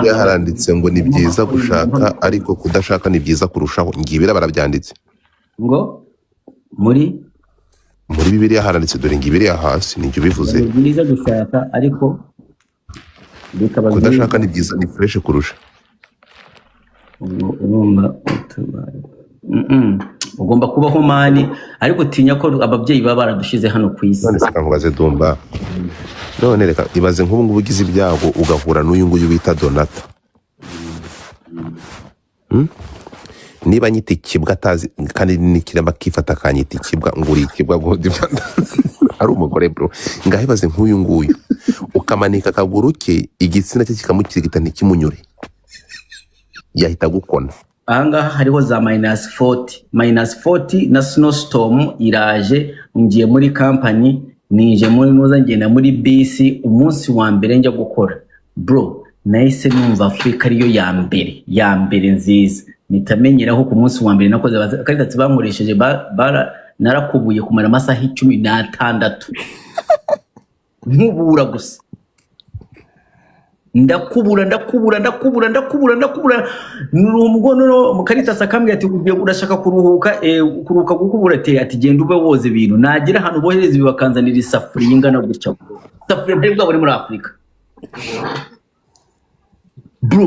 Bibiliya haranditse ngo ni byiza gushaka ariko kudashaka ni byiza kurushaho. Ngibira barabyanditse. Ngo muri Bibiliya haranditse dore ngibiriya hasi nicyo bivuze. ni byiza gushaka ariko bikaba Kudashaka ni byiza ni fresh kurusha. urumva ugomba kubaho mani ariko tinya ko ababyeyi baba baradushize hano ku isi. None saka nkubaze Dumba. None reka ibaze nk'ubu ngubu ugize ibyago ugahura n'uyu nguyu bita Donata. Niba nyita ikibwa atazi kandi nikiramba kifata kanyita ikibwa nguri ikibwa godi ari umugore bro. Ngahibaze nk'uyu nguyu ukamanika akaguru ke igitsina cye kikamukirigita ntikimunyure. Yahita gukona. Ahangaha hariho za -40 na snowstorm iraje ngiye muri company nije muri nuza ngenda muri bisi umunsi wa mbere njya gukora bro nahise numva Afrika ariyo ya mbere nziza nitamenyeraho ku munsi wa mbere nakoze kandi bankoresheje narakubuye kumara amasaha 16 nkubura gusa ndakubura nurugo mukarita sakambye ati urashaka kuruhuka gukubura ati genda ube woze ibintu nagira hano bohereza bibakanzanira isafuriya ingana gutya isafuriya bwe bwa muri Afrika bro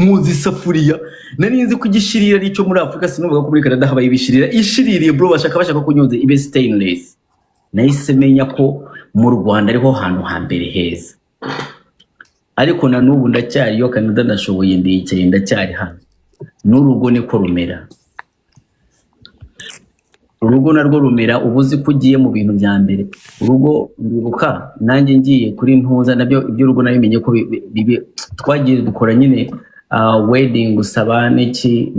muzi isafuriya nari nzi ko igishirira arico muri Afrika sinuvuga ko muri Canada habaye ibishirira ishiririye bro bashaka kunyuze ibe stainless nahise menya ko mu Rwanda ariho hantu hambere heza ariko na nubu ndacyari yo Canada ndashoboye ndicaye ndacyari hano n'urugo niko rumera urugo narwo rumera ubuzi kugiye mu bintu bya mbere urugo ndibuka nanjye ngiye kuri ntuza nabyo ibyo urugo nabimenye ko twagiye dukora nyine wedding usabane iki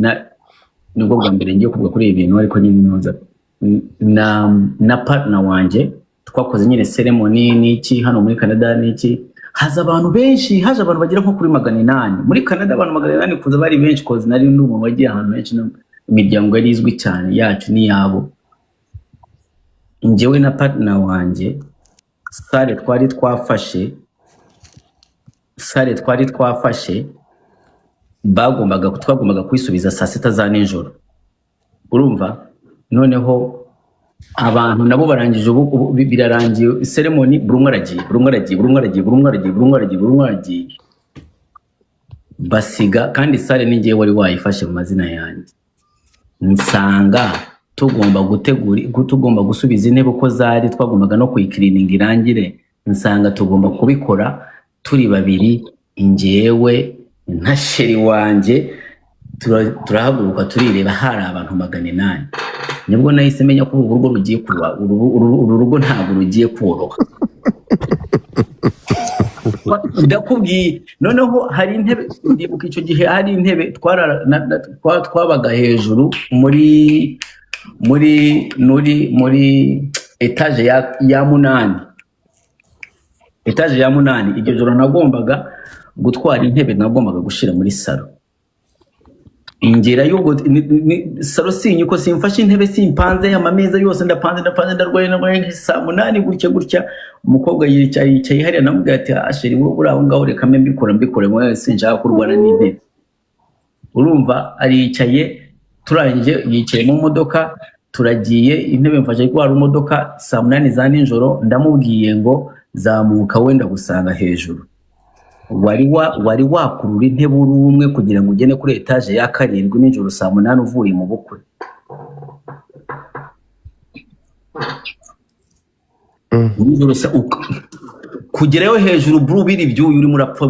nibwo bwa mbere ngiye kuvuga kuri ibintu ariko nyine ntuza na partner wanje twakoze nyine ceremony n'iki hano muri Canada n'iki haza abantu benshi haje abantu bagira nko kuri 800 muri Canada abantu 800 kuza bari benshi koze nari n'umuntu wagiye ahantu benshi imiryango yari izwi cyane yacu ni yabo njyewe na partner wanje sale twari twafashe twagombaga kwisubiza saa 6 za nijoro urumva noneho abantu nabo barangije ubu birarangiye ceremony burumwe aragiye basiga kandi sale ningiye wari wayifashe mu mazina yanjye nsanga tugomba gusubiza intebe uko zari twagombaga no kuyikirininga irangire nsanga tugomba kubikora turi babiri ingewe nta sheri wanje turahaguruka turireba hari abantu 800 nibwo nahise menya ko urugo rugiye kuba urugo ntabwo rugiye koroha ndakubwiye noneho hari intebe ndibuka icyo gihe hari intebe twabaga hejuru muri etage ya 8 iryo joro nagombaga gutwara intebe nagombaga gushira muri salo ingera yugo salo sinyuko simfashe intebe simpanze amameza yose ndapanze ndarwaye saa 8 gutya umukobwa yicaye hariya namubwiye ati asheri wowe uraho ngaho reka mbikore mwe sinshaka kurwana n'intebe urumva aricaye turangije yicaye mu modoka turagiye intebe mfashe ko ari imodoka saa 8 za nijoro ndamubwiye ngo zamuka wenda gusanga hejuru wari wakurura intebe urumwe kugira ngo ugene kuri etage ya 7 nijoro saa 8 uvuye mu bukwe nijoro kugerayo hejuru bro biri byuyu uri murapfa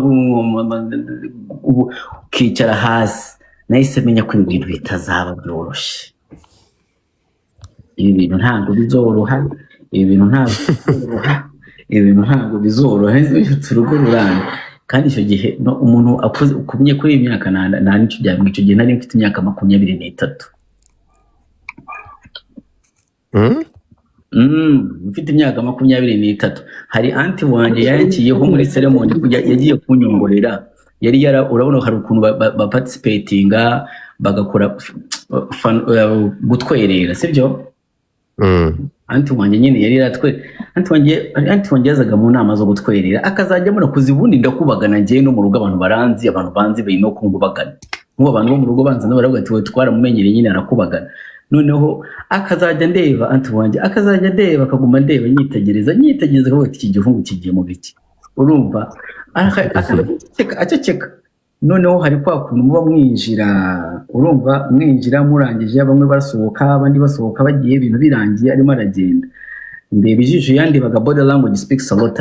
ukicara hasi nahise menya ko ibintu bitazaba byoroshye ibintu ntabwo bizoroha ibintu ntabwo bizoroha turugo ruranga kandi icyo gihe umuntu akumye kuri iyi myaka nta nicyo byabwiye icyo gihe nari mfite imyaka 23 mfite imyaka 23 hari anti wanjye yakiyeho muri ceremony yagiye kunyongorera yari urabona hari ukuntu participatinga bagakora gutwerera sibyo anti wanjye nyine yari yaratwe anti wanjye yazaga mu nama zo gutwerera akazajya mura kuzibundi ndakubagana njye no mu rugo abantu baranzi abantu banzi bino kungubagana nk'ubu abantu bo mu rugo banza baravuga ati we twaramumenyereye nyine arakubagana noneho akazajya ndeba anti wanjye akazajya ndeba akaguma ndeba nyitegereza akavuga ati iki gihugu kigiye mu biki urumva aceceka noneho hari kwa kuntu muba mwinjira urumva mwinjira murangije bamwe basohoka abandi basohoka bagiye ibintu birangiye arimo aragenda ndeba ijisho yandebaga body language speaks a lot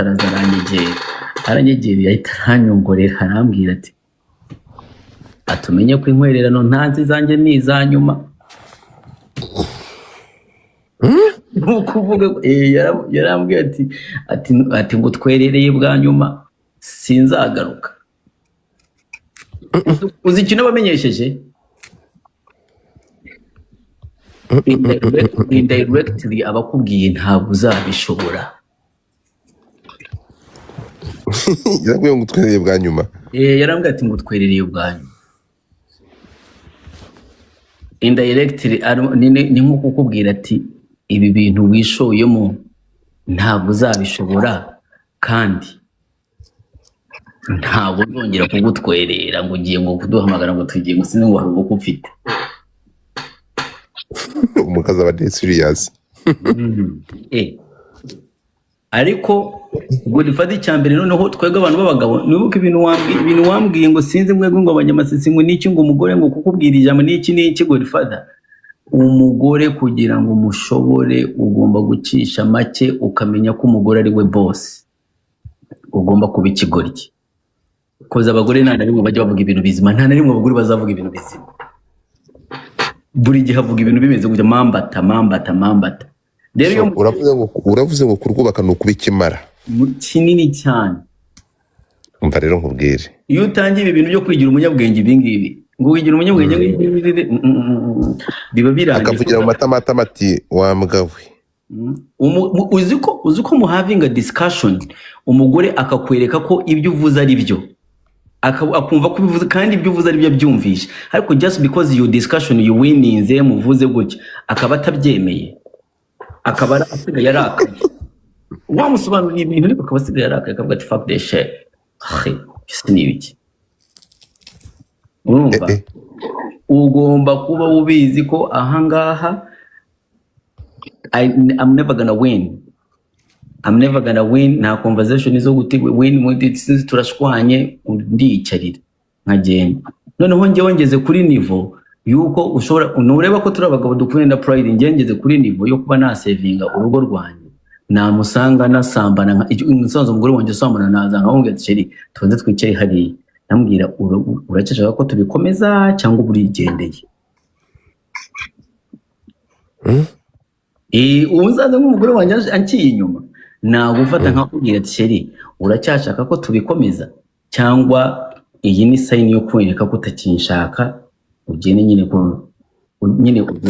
aranyegera yahita aranyongorera arambwira ati atumenye ko inkwererano ntanzi zanjye ni izanyuma nukuvuga yarambwiye ati ngo twerereye bwa nyuma sinzagaruka uzi ikintu bamenyesheje indirectly abakubwiye ntabwo uzabishobora yarambwiye ngo twerereye bwa nyuma yarambwiye ati ngo twerereye bwa nyuma indirectly ni nko kukubwira ati ibi bintu wishoyemo ntabwo uzabishobora kandi ntabwo nzongera kugutwerera ngo ugiye ngo kuduhamagara ngo tugiye ngo sinzi ngo hari ubwo ufite umukazi aba serious ariko ubwo dufata icyambere noneho twebwe abantu b'abagabo nibuka ibintu wambwiye ngo sinzi mwebwe ngo abanyamasisi ngo niki ngo umugore ngo kukubwira ijambo niki ngo dufata umugore kugira ngo mushobore ugomba gucisha make ukamenya ko umugore ari we boss ugomba kuba ikigoryi koza abagore nta narimwe bajya bavuga ibintu bizima nta narimwe abagore bazavuga ibintu bizima buri gihe avuga ibintu bimeze gutya mambata rero uravuze ngo kurwubaka ni ukuba ikimara kinini cyane umva rero nkubwire iyo utangiye ibintu byo kwigira umunyabwenge ibingibi ngo wigira umunyabwenge biba birangiye akavugira mu matamatama ati wambwawe uzi ko mu having a discussion umugore akakwereka ko ibyo uvuze ari byo akumva ko bivuze kandi ibyo uvuze ari byo byumvisha ariko just because your discussion you wininze muvuze gutya akaba atabyemeye akaba asigaye yarakaye wamusobanurira ibintu ariko akaba asigaye yarakaye akavuga ati fuck this shit sinibiki urumva ugomba kuba ubizi ko ahangaha I'm never gonna win nta conversation izo gutegwe win turashwanye ndiyicarira nkagenda noneho njyewe ngeze kuri niveau yuko ushobora nureba ko turi abagabo dukunda pride ngengeze kuri niveau yo kuba nasevinga urugo rwanjye namusanga nasambana nsanze umugore wanjye sambana naza nkahunga tsheri tubanze twicare hariya nambwira uracishaka ko tubikomeza cyangwa burigendeye uzaza nk'umugore wanjye anciye inyuma nagufata nkakubwira tsheri uracyashaka ko tubikomeza cyangwa iyi ni sign yo kwereka ko utakinshaka ugene nyine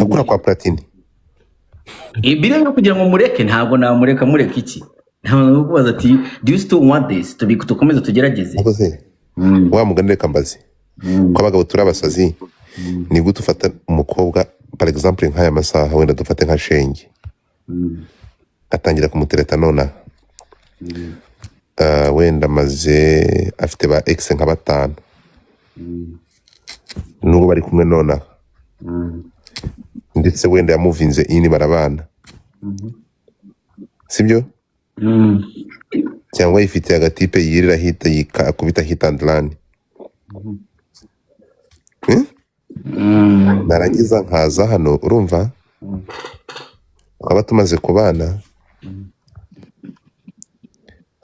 akura kwa platine bire no kugira ngo mureke ntabwo namureka mureka iki ntabwo kubaza ati do you still want this tukomeza tugerageze wa mugani reka mbaze ko abagabo turi abasazi ni gute ufata umukobwa par exemple nk'aya masaha wenda dufate nka shenge atangira kumutereta nona wenda maze afite ba ex nka 5 n'ubu bari kumwe nona ndetse wenda yamuvinze ini barabana sibyo cyangwa ifite agatipe yirira hita akubita hitandlani narangiza nkaza hano urumva twaba tumaze kubana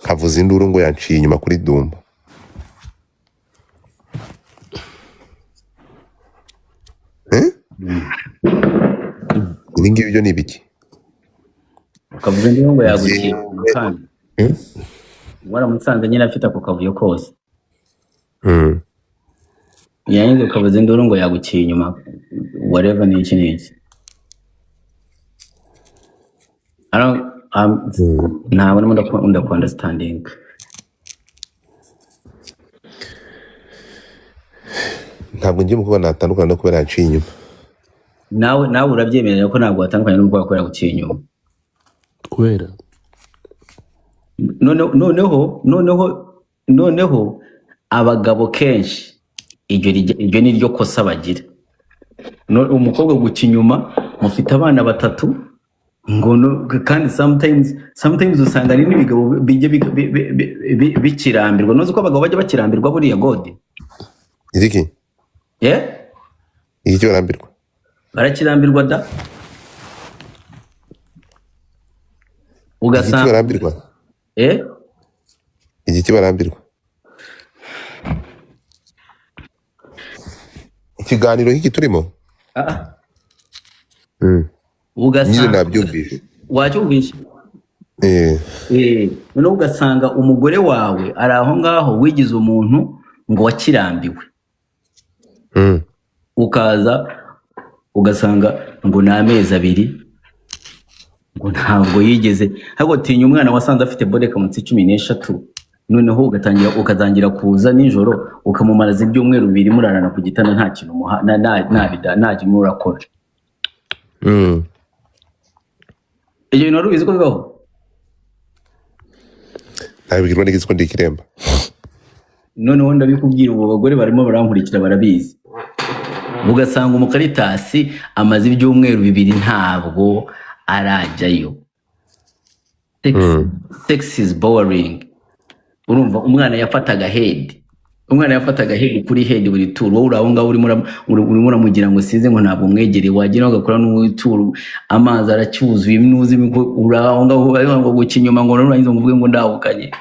kavuza induru ngo yanciye inyuma kuri Dumba ibi ngibi byo ni ibiki kavuza induru ngo yaguciye kandi waramusanze nyine afite ako kavuyo kose yanyize kavuza induru ngo yaguciye inyuma whatever ni iki ntabwo ndimo understanding ntabwo ngiye mukubona natandukana no kubera yaciye inyuma nawe urabyemerera ko ntabwo watandukanye n'ubwo wakorera guciye inyuma kubera noneho abagabo kenshi iryo ni ryo kosa bagira. Umukobwa guca inyuma mufite abana batatu ngo kandi sometimes usanga ari n'ibigabo bijye bikirambirwa. Nozi ko abagabo bajya bakirambirwa buriya gode iki iki barambirwa barakirambirwa da ugasanga barambirwa iki barambirwa. Ikiganiro hiki turimo ugasanga nabyumvise wacyumvise noneho ugasanga umugore wawe ari aho ngaho wigize umuntu ngo wakirambiwe, ukaza ugasanga ngo ni amezi 2 ngo ntabwo yigeze ahubwo tinya umwana wasanze afite bodeka munsi 13, noneho ukatangira kuza nijoro ukamumaraza ibyumweru 2 murarana ku gitanda nta kintu muha nta kintu urakora. Iyo bintu ubizi ko bibaho? Nabigirwa n'igitsiko ndikiremba. Noneho ndabikubwira ubu bagore barimo barankurikira barabizi. Ugasanga umukaritasi amaze ibyumweru 2 ntabwo arajyayo. Sex is boring. Urumva umwana yafataga head kuri head buri turu, wowe uraho ngaho urimo uramugira ngo sinze ngo ntabwo mwegere wagira ugakora n'uturu amazi aracyuzuye imnuzi uraho ngaho ngo guca inyuma ngo nurangiza ngo uvuge ngo ndahukanye.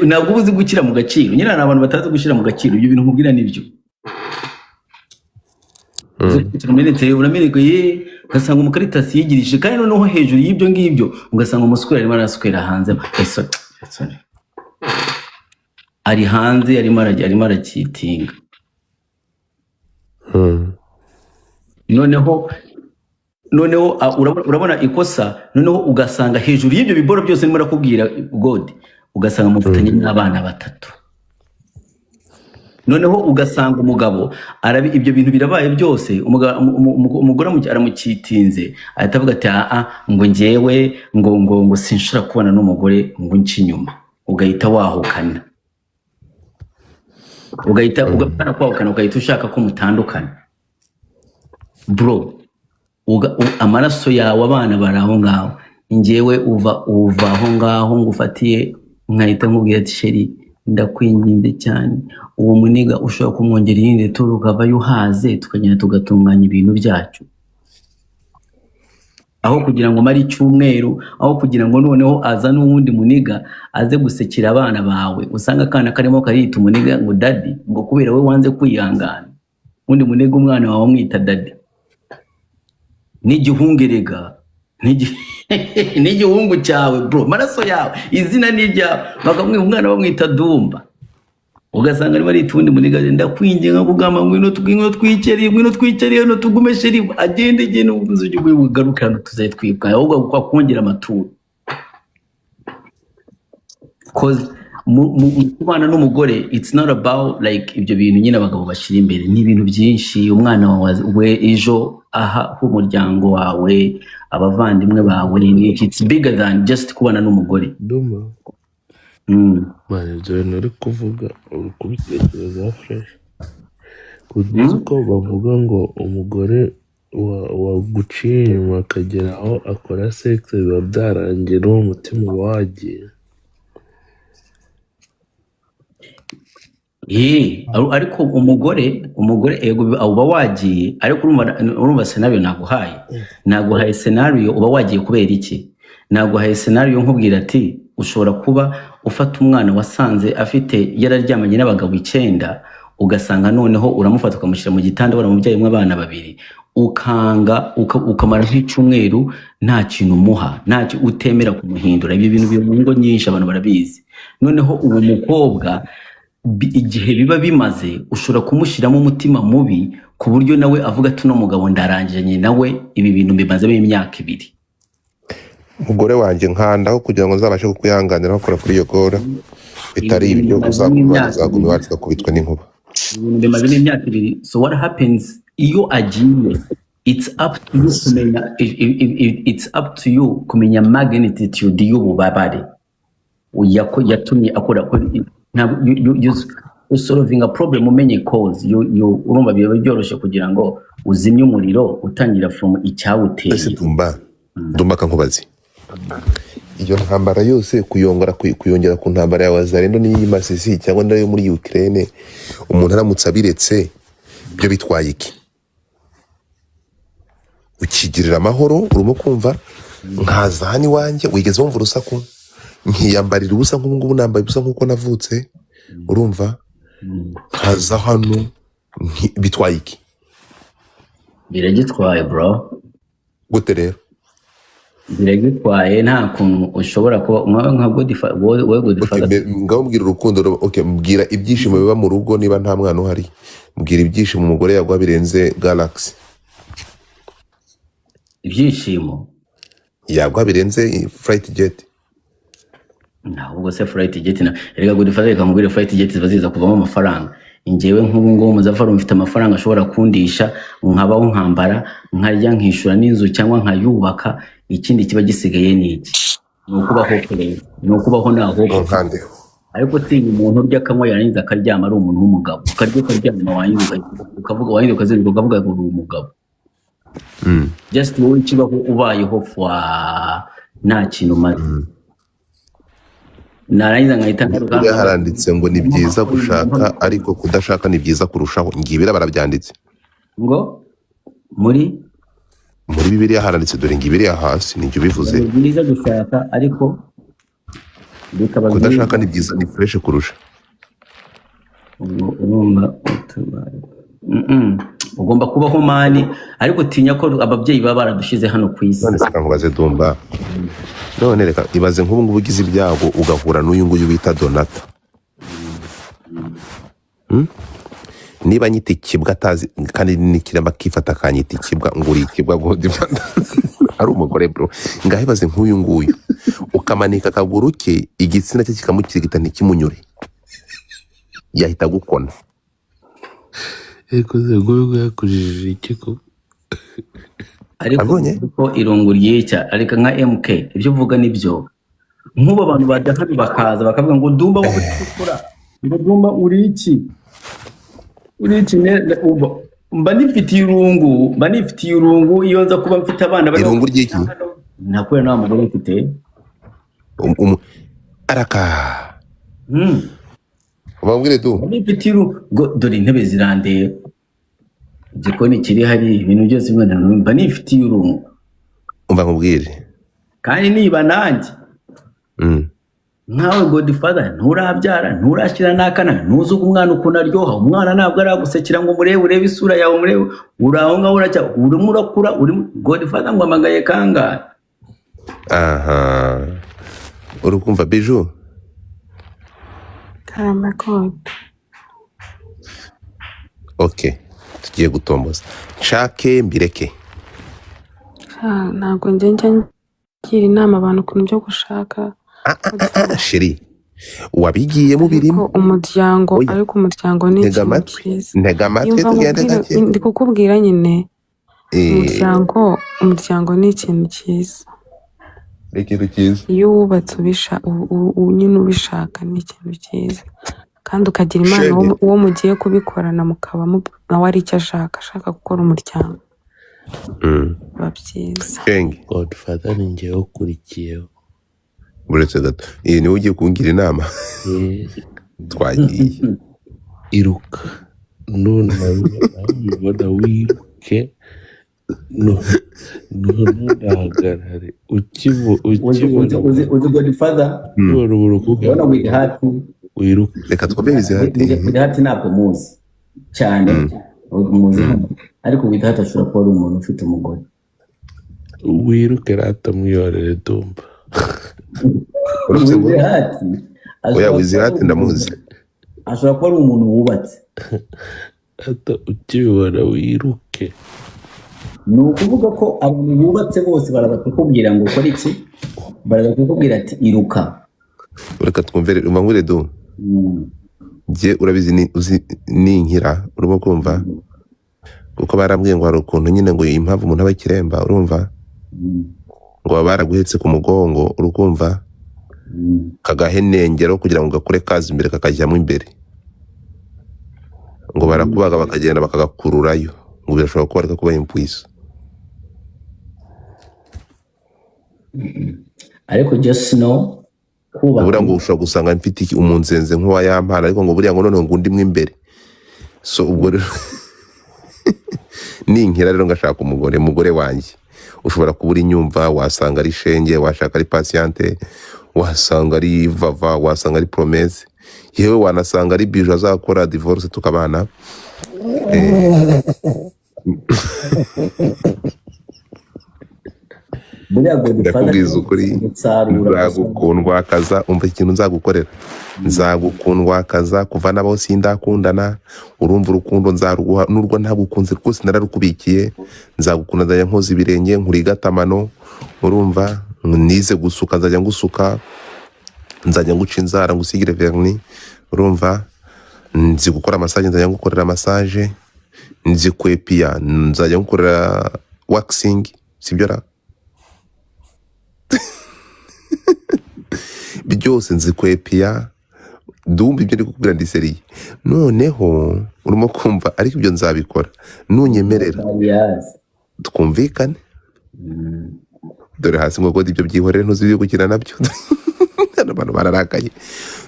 Ntabwo ubuzi gukira mu gaciro. Nyina abantu batazi gushyira mu gaciro ibyo bintu nkubwira nibyo. Uramenye ugasanga umukaritasi yigirije kandi noneho hejuru y'ibyo ngibyo ugasanga umuswera arimo araswera hanze ari hanze arimo arakitinga. Noneho urabona ikosa. Noneho ugasanga hejuru y'ibyo biboro byose arimo arakubwira God ugasanga mufitanye n'abana 3. Noneho ugasanga umugabo ibyo bintu birabaye byose umugore aramukitinze ahita avuga ati ngo njyewe ngo sinshobora kubana n'umugore ngo nci inyuma. Ugahita wahukana ugahita ushaka ko mutandukana bro. Amaraso yawe abana bari aho ngaho, njyewe uva aho ngaho ngufatiye nkahita nkubwira ati sheri ndakwinginze cyane uwo muniga ushobora kumwongera iyindi turu ukavayo uhaze tukagenda tugatunganya ibintu byacu, aho kugira ngo mari icyumweru, aho kugira ngo noneho aza n'uwundi muniga aze gusekera abana bawe. Usanga akana karimo karita umuniga ngo daddy ngo kubera we wanze kwihangana, undi muniga umwana wawe amwita daddy. N'igihungerega n'igihungu cyawe bro, maraso yawe izina n'irya bakamwe umwana bamwita Dumba. Ugasanga ari bari tundi muniga ndakwinginga nkugamba ngwino twiceri hano tugume sheri agende n'ubuze ujye bugaruka hano tuzayitwibwa ahubwo kwa kongera amaturo. Cause kubana n'umugore it's not about like ibyo bintu nyine abagabo bashira imbere, ni ibintu byinshi. Umwana wawe ejo aha umuryango wawe abavandimwe bawe, it's bigger than just kubana n'umugore. Duma ibyo bintu uri kuvuga uri kubitekereza fresh. Kuzi ko bavuga ngo umugore waguciye inyuma akagera aho akora sex biba byarangiye n'umutima wagiye. Ariko umugore ego uba wagiye, ariko urumva scenario naguhaye scenario uba wagiye kubera iki? Naguhaye scenario nkubwira ati ushobora kuba ufata umwana wasanze afite yararyamanye n'abagabo 9 ugasanga noneho uramufata ukamushyira mu gitanda baramubyayemo abana 2 ukanga ukamara nk'icyumweru nta kintu muha, nta utemera kumuhindura. Ibyo bintu biri mu ngo nyinshi abantu barabizi. Noneho uwo mukobwa igihe biba bimaze ushobora kumushyiramo umutima mubi ku buryo nawe avuga ati no mugabo ndarangiranye nawe ibi bintu bimazemo imyaka 2. Umugore wanjye nkandaho kugira ngo nzabashe kukwihanganira bakora kuri iyo gora bitari ibyo uzaguma iwacu kubitwa n'inkuba. Ibintu bimazemo imyaka 2. So what happens iyo agiye it's up to you kumenya it's up to you kumenya magnitude y'ububabare yatumye akora you solving a problem umenye cause urumva biba byoroshye kugira ngo uzimye umuriro utangira from icyawuteye. ese Dumba kankubazi iyo ntambara yose kuyongera ku ntambara ya Wazalendo n'iyi Masisi cyangwa nayo muri Ukraine umuntu aramutse abiretse byo bitwaye iki? Ukigirira amahoro urimo kumva nkaza hani wanjye wigeze wumva urusaku nkiyambarira ubusa nk'ubungubu nambaye ubusa nk'uko navutse urumva nkaza hano bitwaye iki? Biragitwaye bro. Gute rero? Biragitwaye nta kuntu ushobora kuba nka Godfather wowe Godfather. Ngaho mbwira urukundo okay mbwira ibyishimo biba mu rugo niba nta mwana uhari. Mbwira ibyishimo umugore yagwa birenze Galaxy. Ibyishimo yagwa birenze flight jet. Nahubwo se flight jet na erega Godfather kamubwira flight jet zibaziza kuvamo amafaranga. Injewe nk'ubu ngo Muzafari mfite amafaranga ashobora kundisha nkabaho nkambara nkarya nkishura n'inzu cyangwa nkayubaka ikindi kiba gisigaye n'iki nukubaho naho ariko tinya umuntu urya akanywa yarangiza akaryama ari umuntu w'umugabo ukaryama wanyiza ukavuga wanyiza ukaziruka ukavuga ngo uri umugabo just wowe ikibaho ubayeho fwa nta kintu maze narangiza nkahita ngaruka haranditse ngo ni byiza gushaka ariko kudashaka ni byiza kurushaho ngibira barabyanditse ngo muri Bibiliya haranditse dore ngibiriya hasi nicyo bivuze ni byiza gushaka ariko kudashaka ni byiza ni fresh kurusha urumva ugomba kubaho mani ariko tinya ko ababyeyi baba baradushize hano ku isi. None saka nkubaze Dumba none reka ibaze nk'ubu ngubu ugize ibyago ugahura n'uyu nguyu bita Donata niba nyita ikibwa atazi kandi n'ikiramba kifata akanyita ikibwa ngo uri ikibwa Godfather ari umugore bro ngaho ibaze nk'uyu nguyu ukamanika akaguru ke igitsina cye kikamukirigita ntikimunyure yahita gukona eko ze gogo yakujije ikiko ariko ko irungu ryica ariko nka MK ibyo uvuga nibyo nk'ubu abantu badahari bakaza bakavuga ngo Dumba wowe ukora ngo Dumba uri iki mba nifitiye irungu iyo nza kuba mfite abana bari irungu ry'iki nakure nta mugore mfite araka bambwire du nifitiye irungu dore intebe zirandeye igikoni kiri hari ibintu byose mba nifitiye irungu umva nkubwire kandi niba nanjye nkawe Godfather nturabyara nturashyira n'akana ntuzi uko umwana ukuntu aryoha umwana ntabwo aragusekera ngo urebe isura yawe murebe uraho ngaho uracya urimo urakura urimo Godfather ngo amagaye kangahe aha urukumva Bijou karamba kode okay tugiye gutomboza nshake mbireke ntabwo njya ngira inama abantu ukuntu byo gushaka sheri wabigiyemo birimo umuryango ariko umuryango ni ikintu cyiza ntega amatwi tugende gake ndi kukubwira nyine umuryango ni ikintu cyiza iyo wubatse nyine ubishaka ni ikintu cyiza kandi ukagira imana uwo mugiye kubikorana mukaba nawe ari icyo ashaka gukora umuryango biba byiza Godfather ni njyewe ukurikiyeho uretse gato iyi niwe ugiye kungira inama twagiye iruka none nabibona wiruke ntuhagarare ukibona uzi Godfather ubona Widhati wiruka reka twumvirize Widhati ntabwo muzi cyane muzi ariko Widhati ashobora kuba ari umuntu ufite umugore wiruke rata mwiyorere Dumba Widhati ndamuzi ashobora kuba ari umuntu wubatse ata ukibona wiruke ni ukuvuga ko abantu bubatse bose baraza kukubwira ngo ukore iki baraza kukubwira ati iruka reka twumvire umangure du je urabizi uzi ninkira urimo kumva kuko barambwiye ngo hari ukuntu nyine ngo impamvu umuntu aba ikiremba urumva ngo baba baraguhetse ku mugongo urukumva kagahenengero kugira ngo gakure kaza imbere kakajyamo imbere ngo barakubaga bakagenda bakagakururayo ngo birashobora kuba ariko kuba impwisa ariko just know kuba buriya ngo ushobora gusanga mfite umunzenze nk'uwa yampara ariko ngo buriya ngo noneho ngo ndimwe imbere so ubwo rero ninkira rero ngashaka umugore wanjye ushobora kubura inyumva wasanga ari shenge washaka ari patiente wasanga ari vava wasanga ari promesse yewe wanasanga ari biju azakora divorce tukabana ndakubwiza ukuri nzagukundwakaza umva ikintu nzagukorera nzagukundwakaza kuva nabaho sindakundana urumva urukundo nzaruguha nurwo ntagukunze rwose nararukubikiye nzagukunda nzajya nkoza ibirenge nkurigatamano urumva nize gusuka nzajya ngusuka nzajya nguca inzara ngusigire verni urumva nzi gukora massage nzajya ngukorera massage nzi kwepia nzajya ngukorera waxing sibyo ra byose nzi kwepia ndumva ibyo ndi kukubwira ndi seriye noneho urimo kumva ariko ibyo nzabikora nunyemerera twumvikane dore hasi ngo ibyo byihorere ntuzi gukina nabyo abantu bararakaye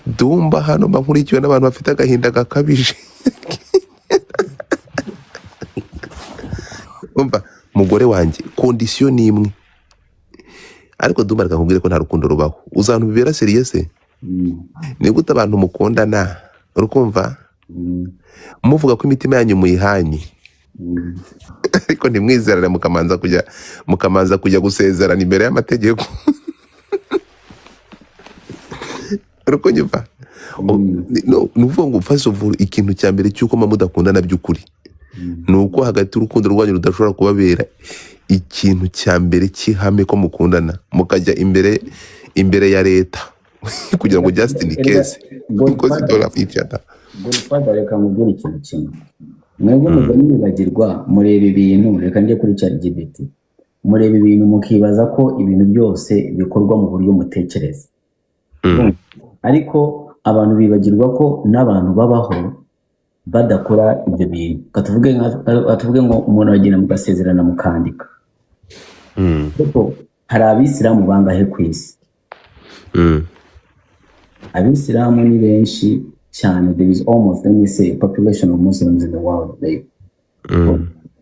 ndumva hano mba nkurikiwe n'abantu bafite agahinda gakabije umva mugore wanjye kondisiyo ni imwe ariko ndumva reka nkubwire ko nta rukundo rubaho uzantu bibera seriye se ni gute abantu mukundana urukumva muvuga ko imitima yanyu muyihanye ariko ntimwizerane mukamanza kujya gusezerana imbere y'amategeko uruko nyumva nuvuga ngo first of all ikintu cya mbere cyuko mudakundana by'ukuri nuko hagati urukundo rwanyu rudashobora kubabera ikintu cya mbere cy'ihame ko mukundana mukajya imbere ya leta kugira ngo just in case because it all of each other Godfather reka mubwire ikintu kimwe mwebwe mugani bibagirwa mureba ibintu reka njye kuri ChatGPT mureba ibintu mukibaza ko ibintu byose bikorwa mu buryo mutekereza ariko abantu bibagirwa ko n'abantu babaho badakora ibyo bintu katuvuge ngo umuntu agenda mugasezerana mukandika kuko hari abisilamu bangahe ku isi abisilamu ni benshi cyane. There is almost, let me say, a population of Muslims in the world. Like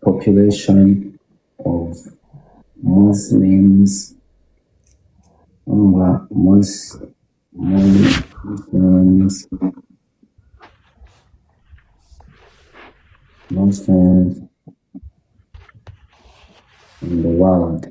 population of Muslims in the world.